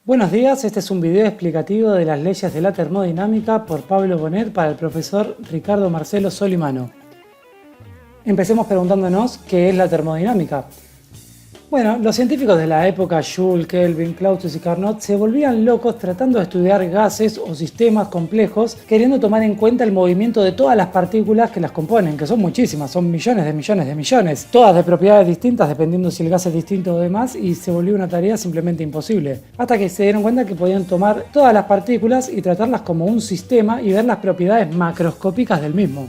Buenos días, este es un video explicativo de las leyes de la termodinámica por Pablo Bonet para el profesor Ricardo Marcelo Solimano. Empecemos preguntándonos qué es la termodinámica. Bueno, los científicos de la época, Joule, Kelvin, Clausius y Carnot, se volvían locos tratando de estudiar gases o sistemas complejos, queriendo tomar en cuenta el movimiento de todas las partículas que las componen, que son muchísimas, son millones de millones de millones, todas de propiedades distintas dependiendo si el gas es distinto o demás, y se volvió una tarea simplemente imposible. Hasta que se dieron cuenta que podían tomar todas las partículas y tratarlas como un sistema y ver las propiedades macroscópicas del mismo.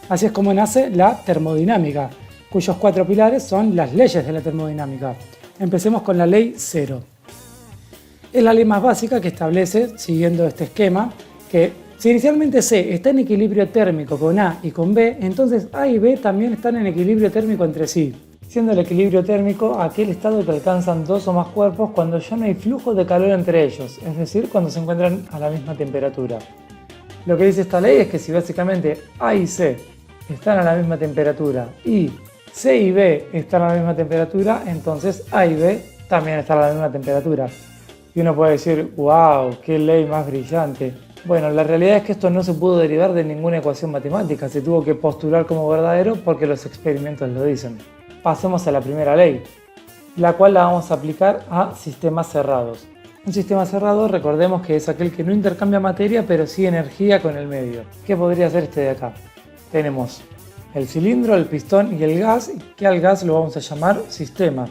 Así es como nace la termodinámica, cuyos 4 pilares son las leyes de la termodinámica. Empecemos con la ley 0. Es la ley más básica que establece, siguiendo este esquema, que si inicialmente C está en equilibrio térmico con A y con B, entonces A y B también están en equilibrio térmico entre sí, siendo el equilibrio térmico aquel estado que alcanzan dos o más cuerpos cuando ya no hay flujo de calor entre ellos, es decir, cuando se encuentran a la misma temperatura. Lo que dice esta ley es que si básicamente A y C están a la misma temperatura y C y B están a la misma temperatura, entonces A y B también están a la misma temperatura. Y uno puede decir, wow, qué ley más brillante. Bueno, la realidad es que esto no se pudo derivar de ninguna ecuación matemática, se tuvo que postular como verdadero porque los experimentos lo dicen. Pasemos a la primera ley, la cual la vamos a aplicar a sistemas cerrados. Un sistema cerrado, recordemos que es aquel que no intercambia materia, pero sí energía con el medio. ¿Qué podría ser este de acá? Tenemos el cilindro, el pistón y el gas, que al gas lo vamos a llamar sistema.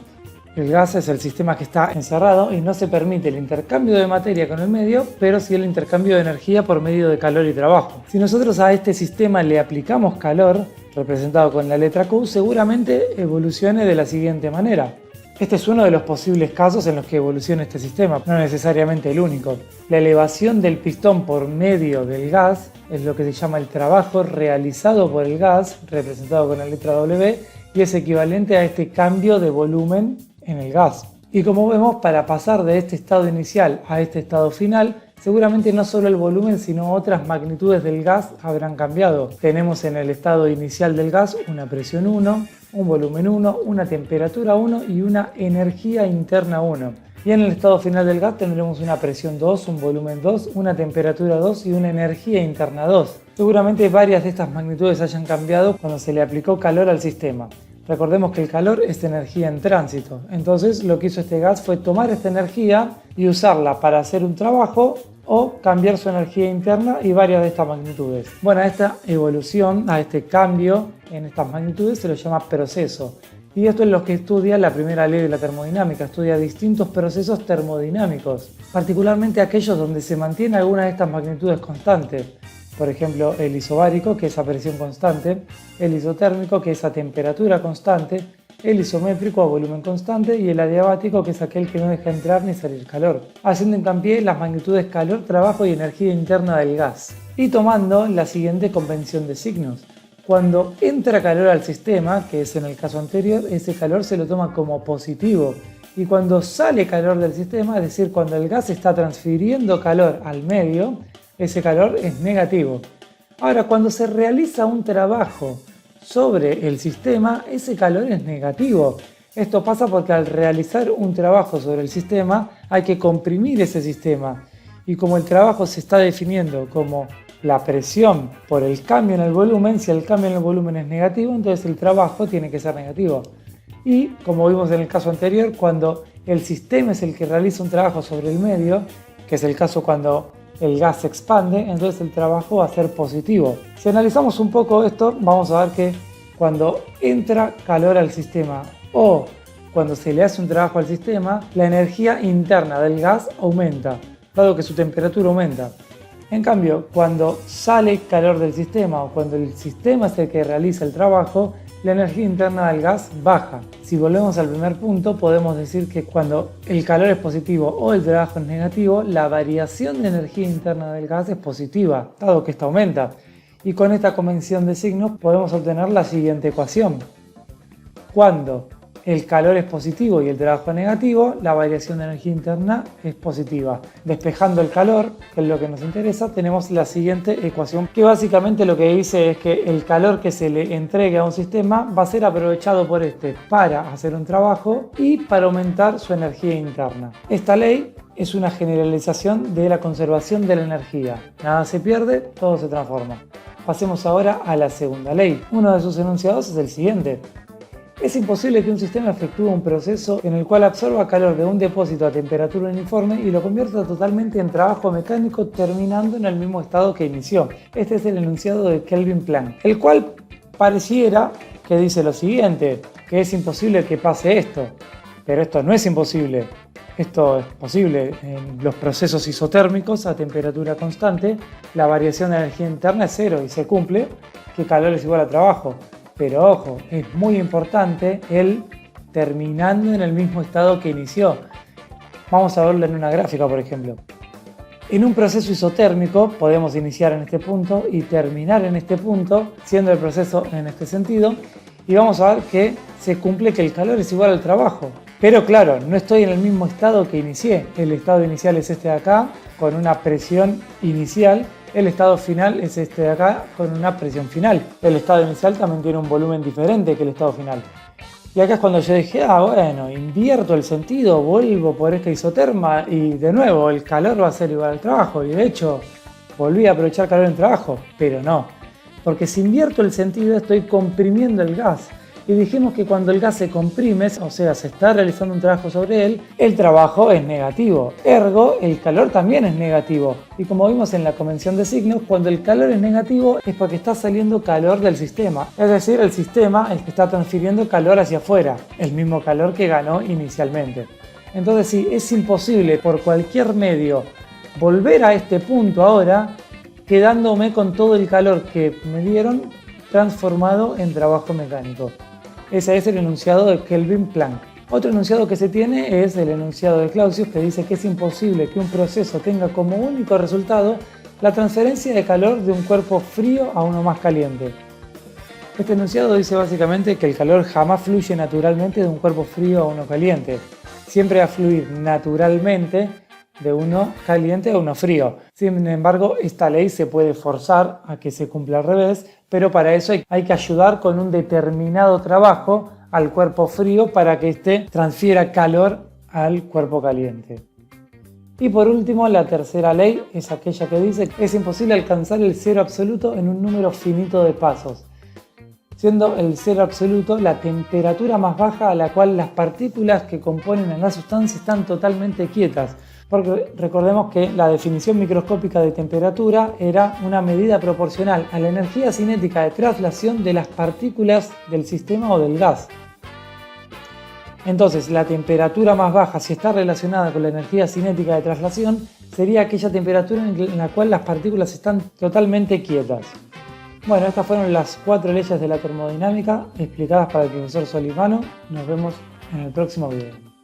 El gas es el sistema que está encerrado y no se permite el intercambio de materia con el medio, pero sí el intercambio de energía por medio de calor y trabajo. Si nosotros a este sistema le aplicamos calor, representado con la letra Q, seguramente evolucione de la siguiente manera. Este es uno de los posibles casos en los que evoluciona este sistema, no necesariamente el único. La elevación del pistón por medio del gas es lo que se llama el trabajo realizado por el gas, representado con la letra W, y es equivalente a este cambio de volumen en el gas. Y como vemos, para pasar de este estado inicial a este estado final, seguramente no solo el volumen, sino otras magnitudes del gas habrán cambiado. Tenemos en el estado inicial del gas una presión 1, un volumen 1, una temperatura 1 y una energía interna 1. Y en el estado final del gas tendremos una presión 2, un volumen 2, una temperatura 2 y una energía interna 2. Seguramente varias de estas magnitudes hayan cambiado cuando se le aplicó calor al sistema. Recordemos que el calor es energía en tránsito, entonces lo que hizo este gas fue tomar esta energía y usarla para hacer un trabajo o cambiar su energía interna y varias de estas magnitudes. Bueno, a esta evolución, a este cambio en estas magnitudes se lo llama proceso. Y esto es lo que estudia la primera ley de la termodinámica, estudia distintos procesos termodinámicos, particularmente aquellos donde se mantiene alguna de estas magnitudes constantes. Por ejemplo, el isobárico, que es a presión constante, el isotérmico, que es a temperatura constante, el isométrico a volumen constante y el adiabático, que es aquel que no deja entrar ni salir calor, haciendo hincapié en las magnitudes calor, trabajo y energía interna del gas. Y tomando la siguiente convención de signos. Cuando entra calor al sistema, que es en el caso anterior, ese calor se lo toma como positivo. Y cuando sale calor del sistema, es decir, cuando el gas está transfiriendo calor al medio, ese calor es negativo. Ahora, cuando se realiza un trabajo sobre el sistema, ese calor es negativo. Esto pasa porque al realizar un trabajo sobre el sistema hay que comprimir ese sistema. Y como el trabajo se está definiendo como la presión por el cambio en el volumen, si el cambio en el volumen es negativo, entonces el trabajo tiene que ser negativo. Y como vimos en el caso anterior, cuando el sistema es el que realiza un trabajo sobre el medio, que es el caso cuando el gas se expande, entonces el trabajo va a ser positivo. Si analizamos un poco esto, vamos a ver que cuando entra calor al sistema o cuando se le hace un trabajo al sistema, la energía interna del gas aumenta, dado que su temperatura aumenta. En cambio, cuando sale calor del sistema o cuando el sistema es el que realiza el trabajo, la energía interna del gas baja. Si volvemos al primer punto, podemos decir que cuando el calor es positivo o el trabajo es negativo, la variación de energía interna del gas es positiva, dado que esta aumenta. Y con esta convención de signos podemos obtener la siguiente ecuación. Cuando el calor es positivo y el trabajo es negativo, la variación de energía interna es positiva. Despejando el calor, que es lo que nos interesa, tenemos la siguiente ecuación, que básicamente lo que dice es que el calor que se le entregue a un sistema va a ser aprovechado por este para hacer un trabajo y para aumentar su energía interna. Esta ley es una generalización de la conservación de la energía. Nada se pierde, todo se transforma. Pasemos ahora a la segunda ley. Uno de sus enunciados es el siguiente. Es imposible que un sistema efectúe un proceso en el cual absorba calor de un depósito a temperatura uniforme y lo convierta totalmente en trabajo mecánico, terminando en el mismo estado que inició. Este es el enunciado de Kelvin Planck, el cual pareciera que dice lo siguiente, que es imposible que pase esto, pero esto no es imposible. Esto es posible en los procesos isotérmicos a temperatura constante. La variación de energía interna es cero y se cumple que calor es igual a trabajo. Pero ojo, es muy importante el terminando en el mismo estado que inició. Vamos a verlo en una gráfica, por ejemplo. En un proceso isotérmico podemos iniciar en este punto y terminar en este punto, siendo el proceso en este sentido, y vamos a ver que se cumple que el calor es igual al trabajo. Pero claro, no estoy en el mismo estado que inicié. El estado inicial es este de acá, con una presión inicial. El estado final es este de acá, con una presión final. El estado inicial también tiene un volumen diferente que el estado final. Y acá es cuando yo dije, bueno, invierto el sentido, vuelvo por esta isoterma y de nuevo el calor va a ser igual al trabajo. Y de hecho, volví a aprovechar calor en trabajo, pero no. Porque si invierto el sentido estoy comprimiendo el gas. Y dijimos que cuando el gas se comprime, o sea, se está realizando un trabajo sobre él, el trabajo es negativo. Ergo, el calor también es negativo. Y como vimos en la convención de signos, cuando el calor es negativo es porque está saliendo calor del sistema. Es decir, el sistema es que está transfiriendo calor hacia afuera, el mismo calor que ganó inicialmente. Entonces sí, es imposible por cualquier medio volver a este punto ahora, quedándome con todo el calor que me dieron transformado en trabajo mecánico. Ese es el enunciado de Kelvin Planck. Otro enunciado que se tiene es el enunciado de Clausius, que dice que es imposible que un proceso tenga como único resultado la transferencia de calor de un cuerpo frío a uno más caliente. Este enunciado dice básicamente que el calor jamás fluye naturalmente de un cuerpo frío a uno caliente. Siempre va a fluir naturalmente de uno caliente a uno frío. Sin embargo, esta ley se puede forzar a que se cumpla al revés, pero para eso hay que ayudar con un determinado trabajo al cuerpo frío para que éste transfiera calor al cuerpo caliente. Y por último, la tercera ley es aquella que dice que es imposible alcanzar el cero absoluto en un número finito de pasos, siendo el cero absoluto la temperatura más baja a la cual las partículas que componen a la sustancia están totalmente quietas. Porque recordemos que la definición microscópica de temperatura era una medida proporcional a la energía cinética de traslación de las partículas del sistema o del gas. Entonces, la temperatura más baja, si está relacionada con la energía cinética de traslación, sería aquella temperatura en la cual las partículas están totalmente quietas. Bueno, estas fueron las 4 leyes de la termodinámica explicadas para el profesor Solimano. Nos vemos en el próximo video.